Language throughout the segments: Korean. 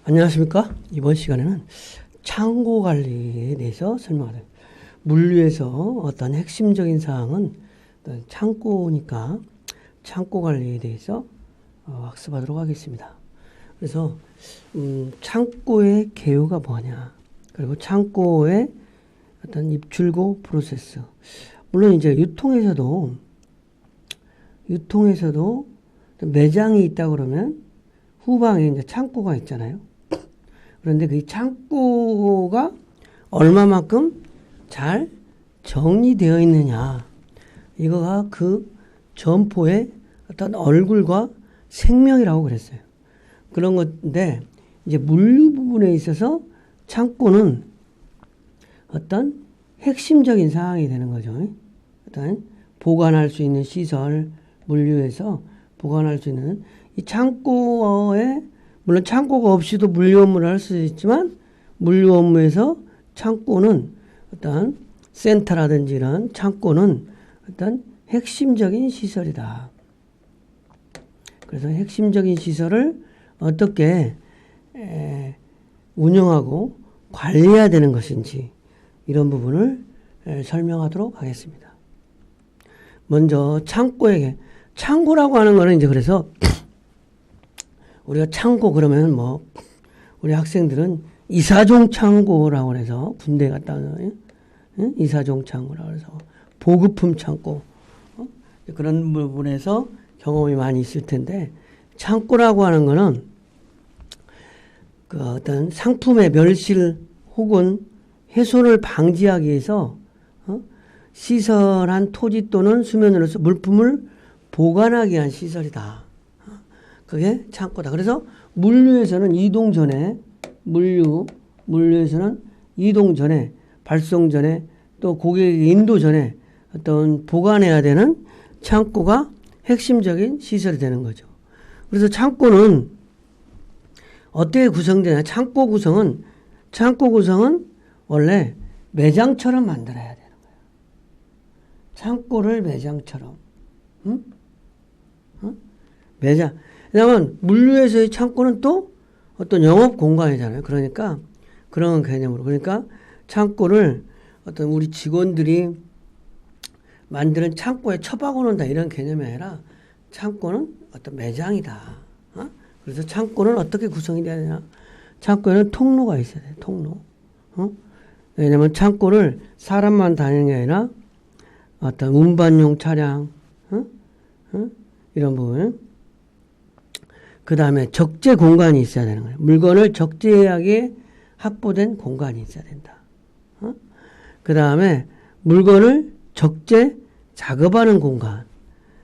안녕하십니까? 이번 시간에는 창고 관리에 대해서 설명하겠습니다. 물류에서 어떤 핵심적인 사항은 어떤 창고니까 창고 관리에 대해서 학습하도록 하겠습니다. 그래서 창고의 개요가 뭐냐, 그리고 창고의 어떤 입출고 프로세스. 물론 이제 유통에서도 매장이 있다 그러면 후방에 이제 창고가 있잖아요. 그런데 그 창고가 얼마만큼 잘 정리되어 있느냐, 이거가 그 점포의 어떤 얼굴과 생명이라고 그랬어요. 그런 건데, 이제 물류 부분에 있어서 창고는 어떤 핵심적인 사항이 되는 거죠. 어떤 보관할 수 있는 시설, 물류에서 보관할 수 있는 이 창고에, 물론 창고가 없이도 물류 업무를 할 수 있지만, 물류 업무에서 창고는 어떤 센터라든지 이런 창고는 어떤 핵심적인 시설이다. 그래서 핵심적인 시설을 어떻게 운영하고 관리해야 되는 것인지, 이런 부분을 설명하도록 하겠습니다. 먼저 창고라고 하는 거는 이제, 그래서 우리가 창고 그러면 우리 학생들은 이사종 창고라고 해서 군대 갔다 오는 이사종 창고라고 해서 보급품 창고, 그런 부분에서 경험이 많이 있을 텐데, 창고라고 하는 거는 그 어떤 상품의 멸실 혹은 훼손을 방지하기 위해서 시설한 토지 또는 수면으로서 물품을 보관하기 위한 시설이다. 그게 창고다. 그래서 물류에서는 이동 전에, 물류에서는 이동 전에, 발송 전에, 또 고객 인도 전에 어떤 보관해야 되는 창고가 핵심적인 시설이 되는 거죠. 그래서 창고는 어떻게 구성되냐? 창고 구성은 원래 매장처럼 만들어야 되는 거예요. 창고를 매장처럼. 매장. 왜냐하면 물류에서의 창고는 또 어떤 영업 공간이잖아요. 그러니까 그런 개념으로. 그러니까 창고를 어떤 우리 직원들이 만드는 창고에 처박아 놓는다, 이런 개념이 아니라 창고는 어떤 매장이다. 그래서 창고는 어떻게 구성이 돼야 되냐? 창고에는 통로가 있어야 돼요. 통로. 왜냐면 창고를 사람만 다니는 게 아니라 어떤 운반용 차량, 이런 부분. 그 다음에 적재 공간이 있어야 되는 거예요. 물건을 적재하게 확보된 공간이 있어야 된다. 그 다음에 물건을 적재 작업하는 공간.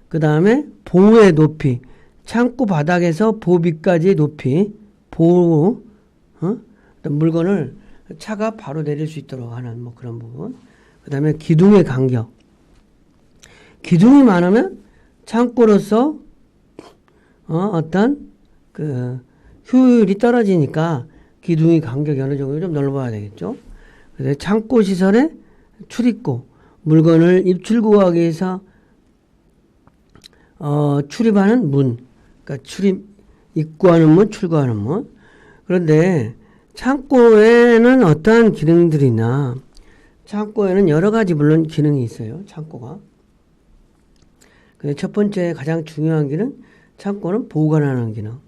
그 다음에 보호의 높이. 창고 바닥에서 보호 밑까지의 높이. 보호, 물건을 차가 바로 내릴 수 있도록 하는 그런 부분. 그 다음에 기둥의 간격. 기둥이 많으면 창고로서 어떤 그 효율이 떨어지니까 기둥의 간격이 어느 정도 좀 넓어야 되겠죠. 그래서 창고 시설의 출입구, 물건을 입출구하기 위해서 출입하는 문, 그러니까 입구하는 문, 출구하는 문. 그런데 창고에는 어떠한 기능들이 있나? 창고에는 여러 가지 물론 기능이 있어요. 창고가. 첫 번째 가장 중요한 기능, 창고는 보관하는 기능.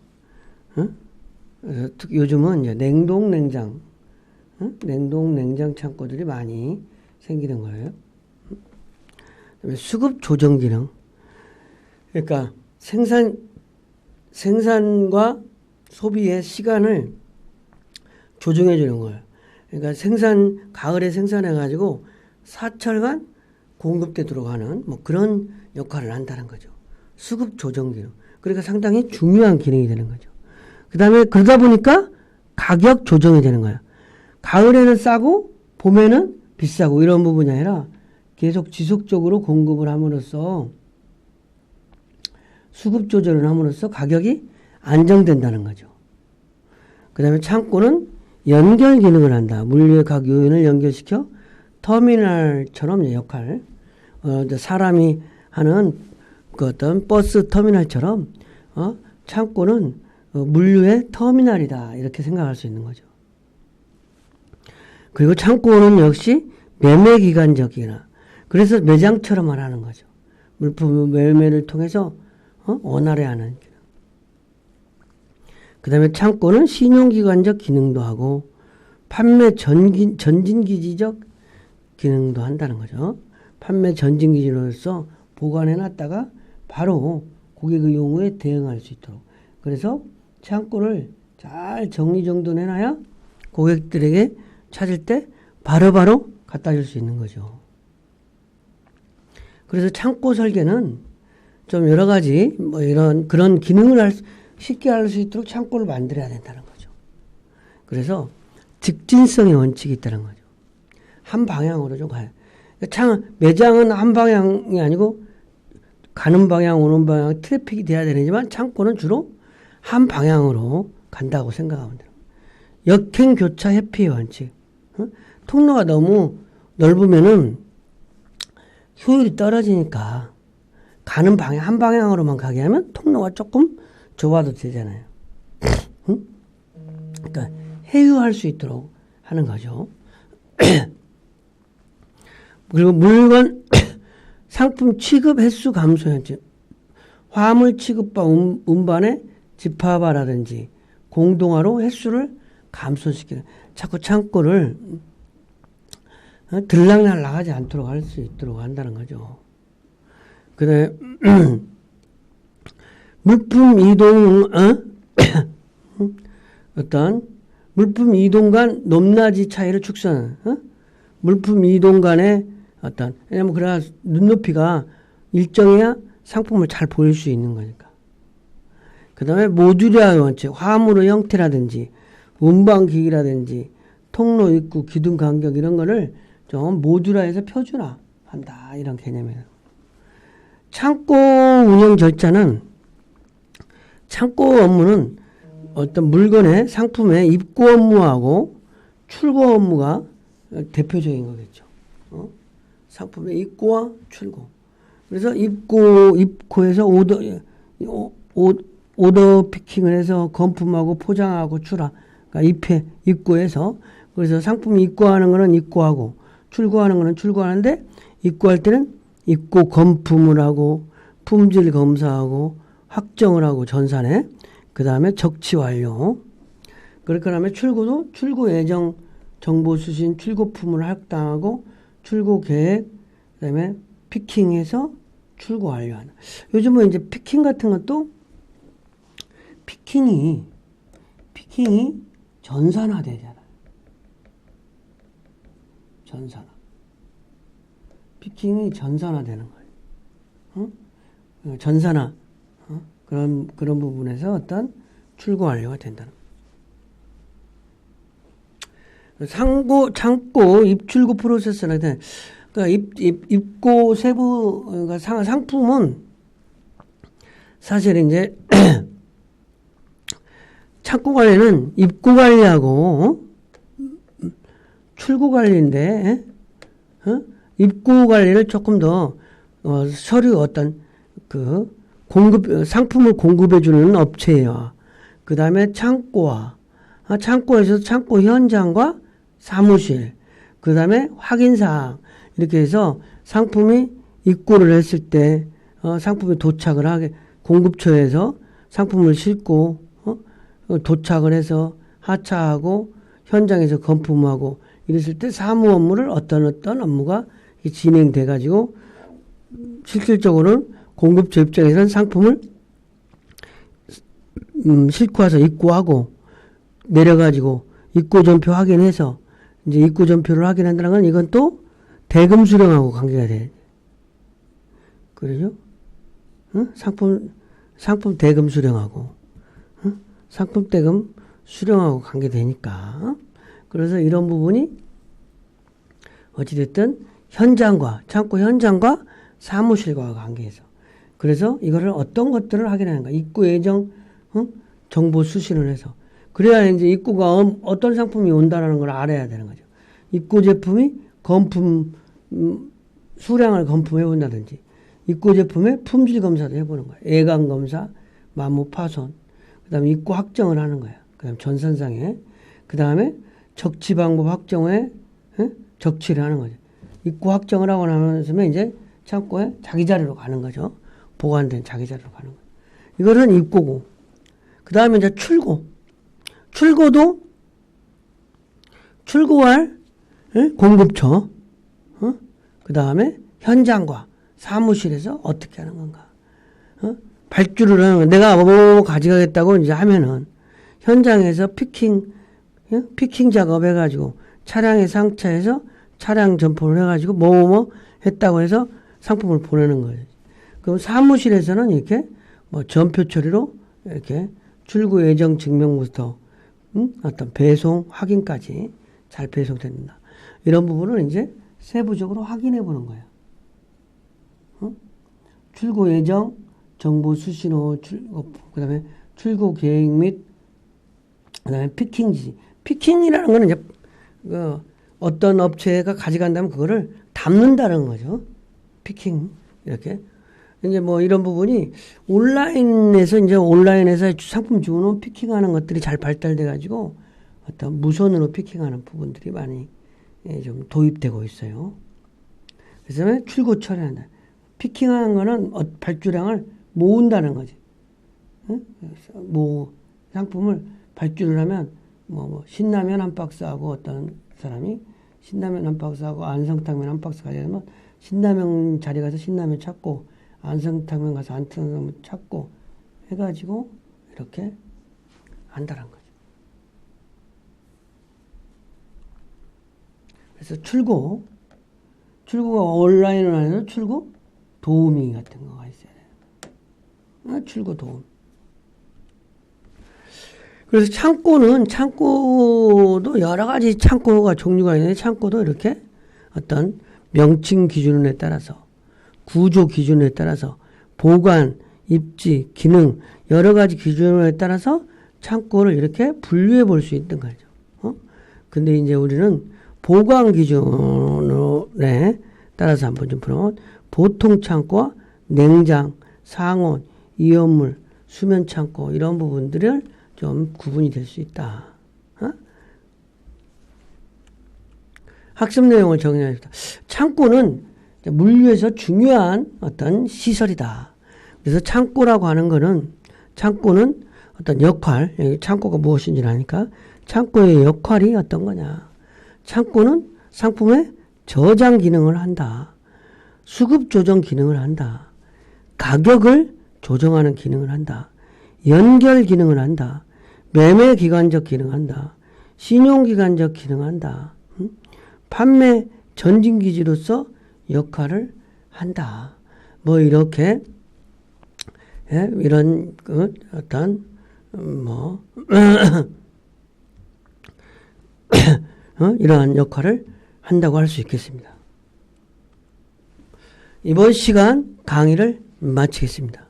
그래서 요즘은 이제 냉장 창고들이 많이 생기는 거예요. 그다음에 수급 조정 기능. 그러니까 생산과 소비의 시간을 조정해 주는 거예요. 그러니까 가을에 생산해가지고 사철간 공급되도록 하는 그런 역할을 한다는 거죠. 수급 조정 기능. 그러니까 상당히 중요한 기능이 되는 거죠. 그 다음에 그러다 보니까 가격 조정이 되는 거예요. 가을에는 싸고 봄에는 비싸고 이런 부분이 아니라 계속 지속적으로 공급을 함으로써, 수급 조절을 함으로써 가격이 안정된다는 거죠. 그 다음에 창고는 연결 기능을 한다. 물류의 각 요인을 연결시켜 터미널처럼 역할, 사람이 하는 그 어떤 버스 터미널처럼 창고는 물류의 터미널이다. 이렇게 생각할 수 있는 거죠. 그리고 창고는 역시 매매기관적이나 그래서 매장처럼 하는 거죠. 물품 매매를 통해서 원활해하는 기능. 그 다음에 창고는 신용기관적 기능도 하고 판매 전진기지적 기능도 한다는 거죠. 판매 전진기지로서 보관해놨다가 바로 고객의 요구에 대응할 수 있도록. 그래서 창고를 잘 정리정돈해놔야 고객들에게 찾을 때 바로바로 갖다 줄 수 있는 거죠. 그래서 창고 설계는 좀 여러 가지 그런 기능을 쉽게 할 수 있도록 창고를 만들어야 된다는 거죠. 그래서 직진성의 원칙이 있다는 거죠. 한 방향으로 좀 가요. 매장은 한 방향이 아니고 가는 방향, 오는 방향, 트래픽이 돼야 되지만 창고는 주로 한 방향으로 간다고 생각하면 돼요. 역행교차 회피의 원칙. 통로가 너무 넓으면은 효율이 떨어지니까 가는 방향, 한 방향으로만 가게 하면 통로가 조금 좁아도 되잖아요. 그러니까 회유할 수 있도록 하는 거죠. 그리고 물건, 상품 취급 횟수 감소 현실. 화물 취급과 운반의 집합화라든지 공동화로 횟수를 감소시키는. 자꾸 창고를 들락날락하지 않도록 할 수 있도록 한다는 거죠. 그다음에 물품 이동, 어떤 물품 이동 간 높낮이 차이를 축소하는, 물품 이동 간의 왜냐면 그래야 눈높이가 일정해야 상품을 잘 보일 수 있는 거니까. 그 다음에 모듈화 원칙, 화물의 형태라든지, 운반기기라든지, 통로 입구, 기둥 간격 이런 거를 좀 모듈화해서 표준화한다. 이런 개념이에요. 창고 운영 절차는 창고 업무는 어떤 물건의 상품의 입고 업무하고 출고 업무가 대표적인 거겠죠. 상품의 입고와 출고. 그래서 입고에서 오더 피킹을 해서 건품하고 포장하고 출하. 그러니까 입고해서 그래서 상품 입고하는 거는 입고하고 출고하는 거는 출고하는데 입고할 때는 입고 건품을 하고 품질 검사하고 확정을 하고 전산에 그 다음에 적치 완료. 그 다음에 출고도 출고 예정 정보 수신 출고품을 할당하고 출고 계획 그 다음에 피킹해서 출고 완료하는. 요즘은 이제 피킹 같은 것도 피킹이 전산화되잖아요. 전산화. 피킹이 전산화되는 거예요. 전산화. 그런 부분에서 어떤 출고 완료가 된다는 거예요. 창고 입출고 프로세스는 그러니까 입고 세부 그러니까 상품은 사실 이제 창고 관리는 입고 관리하고 출고 관리인데 입고 관리를 조금 더 서류 어떤 상품을 공급해 주는 업체와 그 다음에 창고에서 창고 현장과 사무실 그 다음에 확인사항 이렇게 해서 상품이 입고를 했을 때 상품이 도착을 하게 공급처에서 상품을 싣고 도착을 해서 하차하고 현장에서 건품하고 이랬을 때 사무 업무를 어떤 업무가 진행돼 가지고 실질적으로는 공급처 입장에서는 상품을 싣고 와서 입고하고 내려가지고 입고전표 확인해서 이제 입고전표를 확인한다는 건 이건 또 대금 수령하고 관계가 돼. 그러죠? 상품 대금 수령하고 상품 대금 수령하고 관계되니까. 그래서 이런 부분이 어찌됐든 창고 현장과 사무실과 관계해서. 그래서 이거를 어떤 것들을 확인하는 거야. 입고 예정, 정보 수신을 해서. 그래야 이제 입고가 어떤 상품이 온다는 걸 알아야 되는 거죠. 입고 제품이 수량을 건품해 본다든지, 입고 제품의 품질 검사도 해보는 거야. 애간 검사, 마모 파손. 그 다음에 입고 확정을 하는 거야. 그 다음에 전산상에. 그 다음에 적치 방법 확정 후에 적치를 하는 거죠. 입고 확정을 하고 나면 이제 창고에 자기 자리로 가는 거죠. 보관된 자기 자리로 가는 거죠. 이거는 입고고. 그 다음에 이제 출고. 출고도 출고할 공급처. 그 다음에 현장과 사무실에서 어떻게 하는 건가. 발주를 하는 거. 내가 뭐 가져가겠다고 이제 하면은 현장에서 피킹 작업 해가지고 차량에 상차해서 차량 점포를 해가지고 뭐 했다고 해서 상품을 보내는 거예요. 그럼 사무실에서는 이렇게 뭐 전표 처리로 이렇게 출고 예정 증명부터 어떤 배송 확인까지 잘 배송된다. 이런 부분을 이제 세부적으로 확인해 보는 거예요. 출고 예정, 정보 수신호, 그 다음에 출고 계획 및, 그 다음에 피킹 지시. 피킹이라는 거는 이제, 어떤 업체가 가져간다면 그거를 담는다는 거죠. 피킹. 이렇게. 이제 뭐 이런 부분이 온라인에서 상품 주문은 피킹하는 것들이 잘 발달돼 가지고 어떤 무선으로 피킹하는 부분들이 많이 좀 도입되고 있어요. 그래서 출고 처리한다. 피킹하는 거는 발주량을 모은다는 거지. 뭐 상품을 발주를 하면 뭐 신라면 한 박스하고 어떤 사람이 신라면 한 박스하고 안성탕면 한 박스 가져가면 신라면 자리 가서 신라면 찾고 안성탕면 가서 안성탕면 찾고 해가지고 이렇게 한다는 거죠. 그래서 출고가 온라인으로 하는 출고 도우미 같은 거가 있어야 돼요. 출고 도우미. 그래서 창고도 여러 가지 창고가 종류가 있는데 창고도 이렇게 어떤 명칭 기준에 따라서 구조 기준에 따라서 보관, 입지, 기능 여러 가지 기준에 따라서 창고를 이렇게 분류해 볼 수 있는 거죠. 근데 이제 우리는 보관 기준에 따라서 한번 좀 보면 보통 창고와 냉장, 상온, 이온물, 수면 창고 이런 부분들을 좀 구분이 될 수 있다. 학습 내용을 정리합니다. 창고는 물류에서 중요한 어떤 시설이다. 그래서 창고라고 하는 거는 창고는 어떤 역할, 창고가 무엇인지 아니까 창고의 역할이 어떤 거냐. 창고는 상품의 저장 기능을 한다. 수급 조정 기능을 한다. 가격을 조정하는 기능을 한다. 연결 기능을 한다. 매매 기간적 기능을 한다. 신용 기간적 기능을 한다. 판매 전진 기지로서 역할을 한다. 뭐 이렇게 이런 어떤 이러한 역할을 한다고 할 수 있겠습니다. 이번 시간 강의를 마치겠습니다.